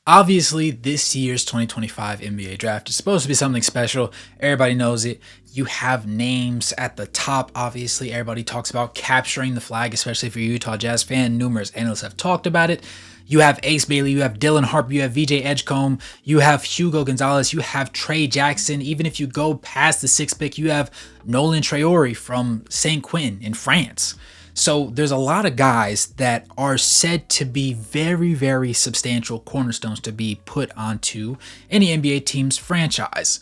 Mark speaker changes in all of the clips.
Speaker 1: Obviously, this year's 2025 NBA draft is supposed to be something special. Everybody knows it. You have names at the top, obviously. Everybody talks about capturing the flag, especially if you're a Utah Jazz fan. Numerous analysts have talked about it. You have Ace Bailey, you have Dylan Harper, you have VJ Edgecombe, you have Hugo Gonzalez, you have Trey Jackson. Even if you go past the sixth pick, you have Nolan Traore from St. Quentin in France. So there's a lot of guys that are said to be very, very substantial cornerstones to be put onto any NBA team's franchise.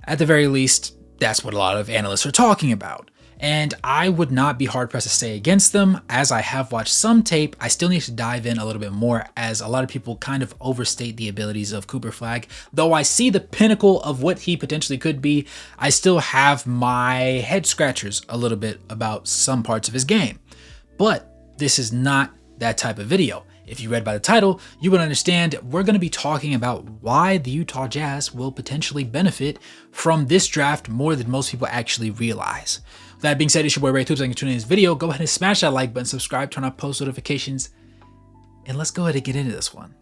Speaker 1: At the very least, that's what a lot of analysts are talking about. And I would not be hard pressed to say against them. As I have watched some tape, I still need to dive in a little bit more, as a lot of people kind of overstate the abilities of Cooper Flagg. Though I see the pinnacle of what he potentially could be, I still have my head scratchers a little bit about some parts of his game. But this is not that type of video. If you read by the title, you would understand we're going to be talking about why the Utah Jazz will potentially benefit from this draft more than most people actually realize. With that being said, it's your boy Ray Tubes. Thank you for tuning in this video. Go ahead and smash that like button, subscribe, turn on post notifications, and let's go ahead and get into this one.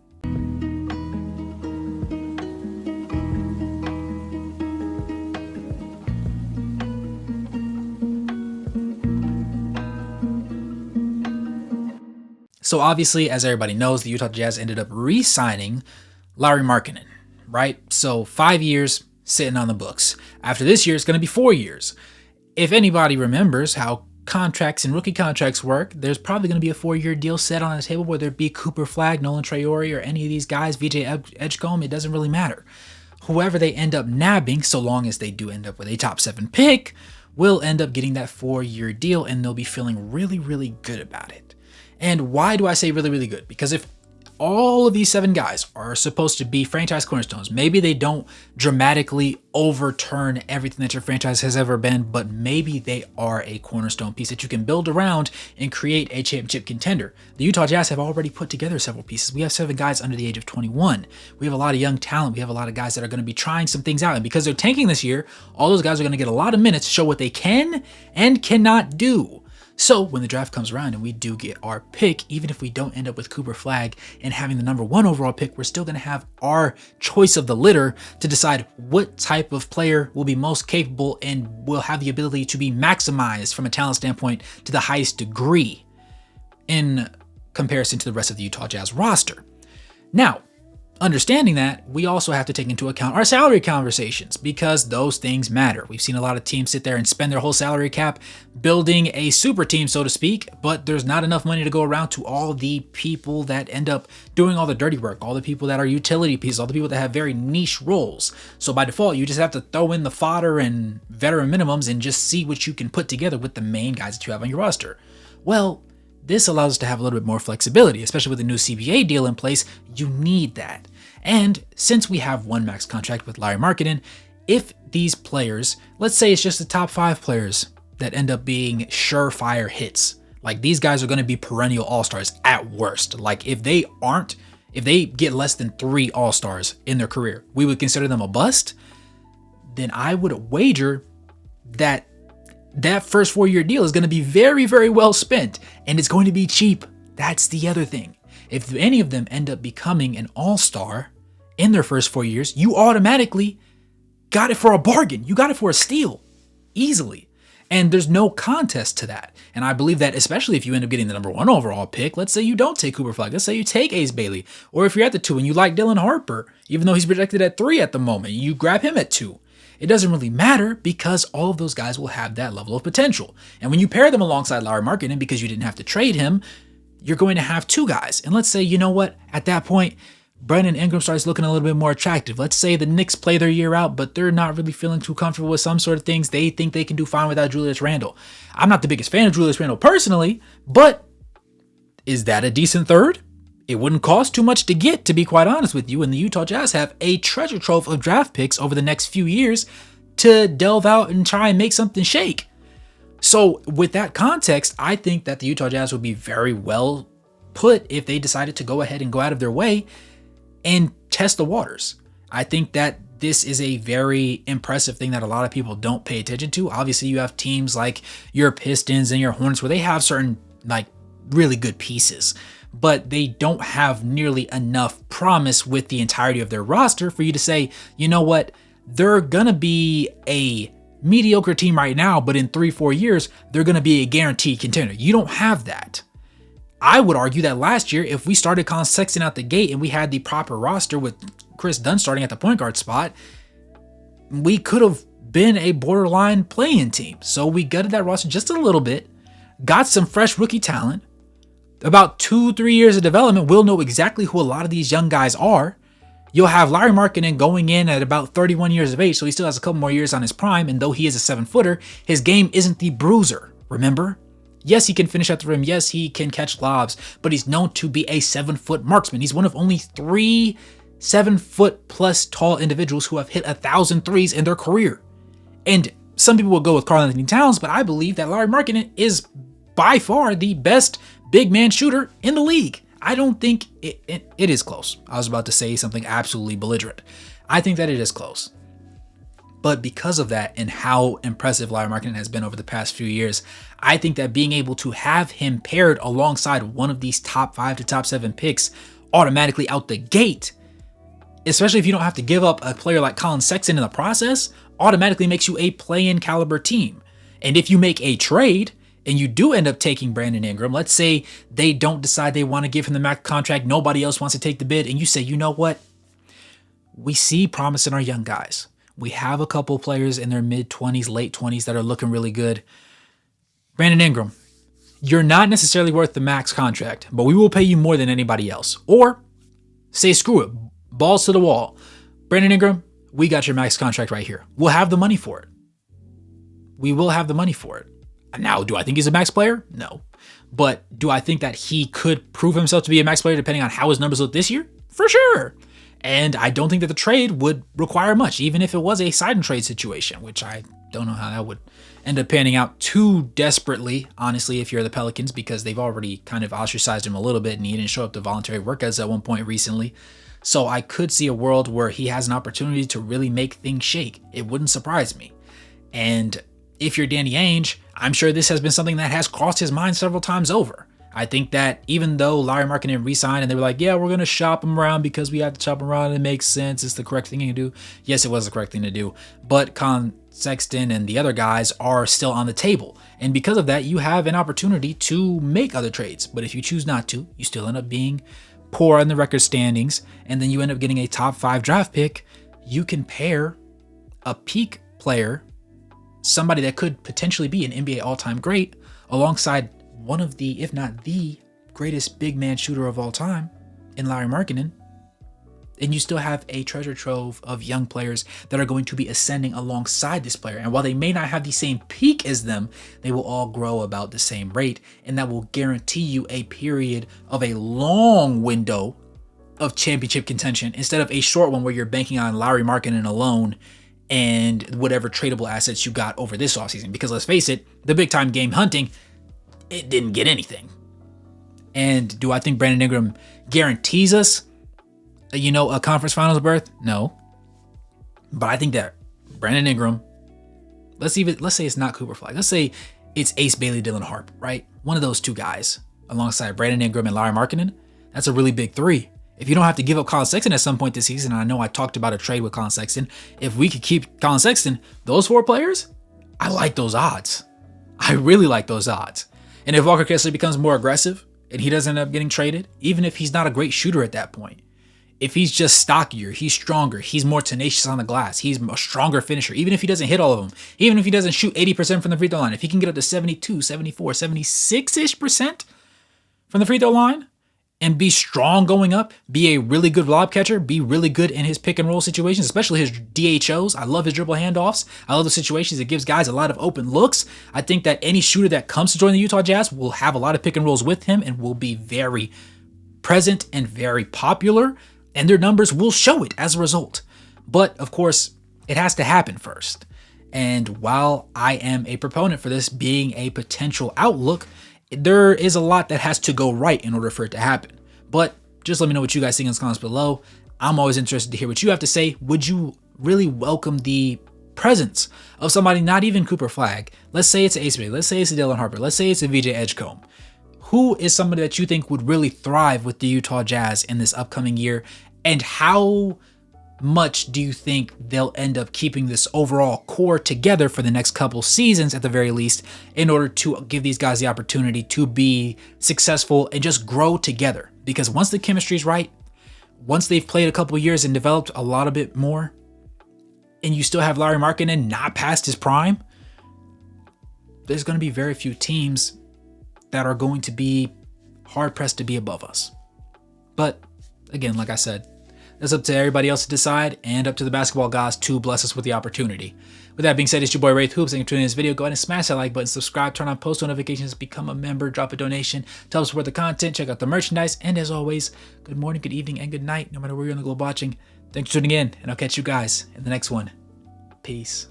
Speaker 1: So obviously, as everybody knows, the Utah Jazz ended up re-signing Lauri Markkanen, right? So 5 years sitting on the books. After this year, it's going to be 4 years. If anybody remembers how contracts and rookie contracts work, there's probably going to be a 4-year deal set on the table, whether it be Cooper Flagg, Nolan Traore, or any of these guys, VJ Edgecombe. It doesn't really matter. Whoever they end up nabbing, so long as they do end up with a top 7 pick, will end up getting that 4-year deal, and they'll be feeling really, really good about it. And why do I say really, really good? Because if all of these 7 guys are supposed to be franchise cornerstones, maybe they don't dramatically overturn everything that your franchise has ever been, but maybe they are a cornerstone piece that you can build around and create a championship contender. The Utah Jazz have already put together several pieces. We have 7 guys under the age of 21. We have a lot of young talent. We have a lot of guys that are going to be trying some things out. And because they're tanking this year, all those guys are going to get a lot of minutes to show what they can and cannot do. So when the draft comes around and we do get our pick, even if we don't end up with Cooper Flagg and having the number 1 overall pick, we're still going to have our choice of the litter to decide what type of player will be most capable and will have the ability to be maximized from a talent standpoint to the highest degree in comparison to the rest of the Utah Jazz roster. Now, understanding that, we also have to take into account our salary conversations, because those things matter. We've seen a lot of teams sit there and spend their whole salary cap building a super team, so to speak, but there's not enough money to go around to all the people that end up doing all the dirty work, all the people that are utility pieces, all the people that have very niche roles. So by default, you just have to throw in the fodder and veteran minimums and just see what you can put together with the main guys that you have on your roster. Well, this allows us to have a little bit more flexibility, especially with the new CBA deal in place. You need that. And since we have 1 max contract with Lauri Markkanen, if these players, let's say it's just the top 5 players that end up being surefire hits, like these guys are going to be perennial all-stars at worst. Like if they get less than 3 all-stars in their career, we would consider them a bust. Then I would wager that first 4-year deal is going to be very, very well spent, and it's going to be cheap. That's the other thing. If any of them end up becoming an all-star in their first 4 years, you automatically got it for a bargain. You got it for a steal easily. And there's no contest to that. And I believe that especially if you end up getting the number 1 overall pick, let's say you don't take Cooper Flagg, let's say you take Ace Bailey, or if you're at the 2 and you like Dylan Harper, even though he's projected at 3 at the moment, you grab him at 2. It doesn't really matter, because all of those guys will have that level of potential. And when you pair them alongside Lauri Markkanen, because you didn't have to trade him, you're going to have 2 guys. And let's say, you know what, at that point, Brandon Ingram starts looking a little bit more attractive. Let's say the Knicks play their year out, but they're not really feeling too comfortable with some sort of things. They think they can do fine without Julius Randle. I'm not the biggest fan of Julius Randle personally, but is that a decent third? It wouldn't cost too much to get, to be quite honest with you, and the Utah Jazz have a treasure trove of draft picks over the next few years to delve out and try and make something shake. So with that context, I think that the Utah Jazz would be very well put if they decided to go ahead and go out of their way and test the waters. I think that this is a very impressive thing that a lot of people don't pay attention to. Obviously, you have teams like your Pistons and your Hornets where they have certain like really good pieces. but they don't have nearly enough promise with the entirety of their roster for you to say, you know what, they're gonna be a mediocre team right now, but in 3-4 years, they're gonna be a guaranteed contender. You don't have that. I would argue that last year, if we started Colin Sexton out the gate and we had the proper roster with Chris Dunn starting at the point guard spot, we could have been a borderline play-in team. So we gutted that roster just a little bit, got some fresh rookie talent. About 2-3 years of development, we'll know exactly who a lot of these young guys are. You'll have Lauri Markkanen going in at about 31 years of age, so he still has a couple more years on his prime, and though he is a 7-footer, his game isn't the bruiser, remember? Yes, he can finish at the rim. Yes, he can catch lobs, but he's known to be a 7-foot marksman. He's one of only 3 7-foot plus tall individuals who have hit 1,000 threes in their career. And some people will go with Karl-Anthony Towns, but I believe that Lauri Markkanen is by far the best big man shooter in the league. I don't think it is close. I was about to say something absolutely belligerent. I think that it is close. But because of that and how impressive Lauri Markkanen has been over the past few years, I think that being able to have him paired alongside one of these top 5 to top 7 picks automatically out the gate, especially if you don't have to give up a player like Colin Sexton in the process, automatically makes you a play-in caliber team. And if you make a trade and you do end up taking Brandon Ingram, let's say they don't decide they want to give him the max contract, nobody else wants to take the bid, and you say, you know what? We see promise in our young guys. We have a couple players in their mid-20s, late 20s that are looking really good. Brandon Ingram, you're not necessarily worth the max contract, but we will pay you more than anybody else. Or say, screw it, balls to the wall. Brandon Ingram, we got your max contract right here. We'll have the money for it. We will have the money for it. Now, do I think he's a max player? No. But do I think that he could prove himself to be a max player depending on how his numbers look this year? For sure. And I don't think that the trade would require much, even if it was a sign and trade situation, which I don't know how that would end up panning out too desperately, honestly, if you're the Pelicans, because they've already kind of ostracized him a little bit and he didn't show up to voluntary workouts at one point recently. So I could see a world where he has an opportunity to really make things shake. It wouldn't surprise me. And if you're Danny Ainge, I'm sure this has been something that has crossed his mind several times over. I think that even though Lauri Markkanen re-signed and they were like, yeah, we're going to shop him around because we have to shop him around and it makes sense, it's the correct thing to do. Yes, it was the correct thing to do. But Colin Sexton and the other guys are still on the table. And because of that, you have an opportunity to make other trades. But if you choose not to, you still end up being poor in the record standings. And then you end up getting a top 5 draft pick. You can pair a peak player, somebody that could potentially be an NBA all-time great, alongside one of the, if not the greatest big man shooter of all time in Lauri Markkanen, and you still have a treasure trove of young players that are going to be ascending alongside this player. And while they may not have the same peak as them, they will all grow about the same rate, and that will guarantee you a period of a long window of championship contention instead of a short one where you're banking on Lauri Markkanen alone and whatever tradable assets you got over this offseason. Because let's face it, the big time game hunting, it didn't get anything. And do I think Brandon Ingram guarantees us, a conference finals berth? No. But I think that Brandon Ingram, let's say it's not Cooper Flag. Let's say it's Ace Bailey, Dylan Harp, right? One of those two guys alongside Brandon Ingram and Lauri Markkanen. That's a really big 3. If you don't have to give up Colin Sexton at some point this season, and I know I talked about a trade with Colin Sexton, if we could keep Colin Sexton, those 4 players, I like those odds. I really like those odds. And if Walker Kessler becomes more aggressive and he doesn't end up getting traded, even if he's not a great shooter at that point, if he's just stockier, he's stronger, he's more tenacious on the glass, he's a stronger finisher, even if he doesn't hit all of them, even if he doesn't shoot 80% from the free throw line, if he can get up to 72, 74, 76-ish percent from the free throw line and be strong going up, be a really good lob catcher, be really good in his pick and roll situations, especially his DHOs. I love his dribble handoffs. I love the situations. It gives guys a lot of open looks. I think that any shooter that comes to join the Utah Jazz will have a lot of pick and rolls with him and will be very present and very popular, and their numbers will show it as a result. But of course, it has to happen first. And while I am a proponent for this being a potential outlook, there is a lot that has to go right in order for it to happen. But just let me know what you guys think in the comments below. I'm always interested to hear what you have to say. Would you really welcome the presence of somebody, not even Cooper Flag? Let's say it's Ace Bailey. Let's say it's a Dylan Harper. Let's say it's a VJ Edgecombe. who is somebody that you think would really thrive with the Utah Jazz in this upcoming year, and how much do you think they'll end up keeping this overall core together for the next couple seasons at the very least, in order to give these guys the opportunity to be successful and just grow together? Because once the chemistry's right, once they've played a couple years and developed a lot of bit more, and you still have Lauri Markkanen not past his prime, there's going to be very few teams that are going to be hard-pressed to be above us. But again, like I said, that's up to everybody else to decide, and up to the basketball gods to bless us with the opportunity. With that being said, it's your boy Wraith Hoops. Thank you for tuning in this video. Go ahead and smash that like button, subscribe, turn on post notifications, become a member, drop a donation to help support the content, check out the merchandise, and as always, good morning, good evening, and good night, no matter where you're on the globe watching. Thanks for tuning in, and I'll catch you guys in the next one. Peace.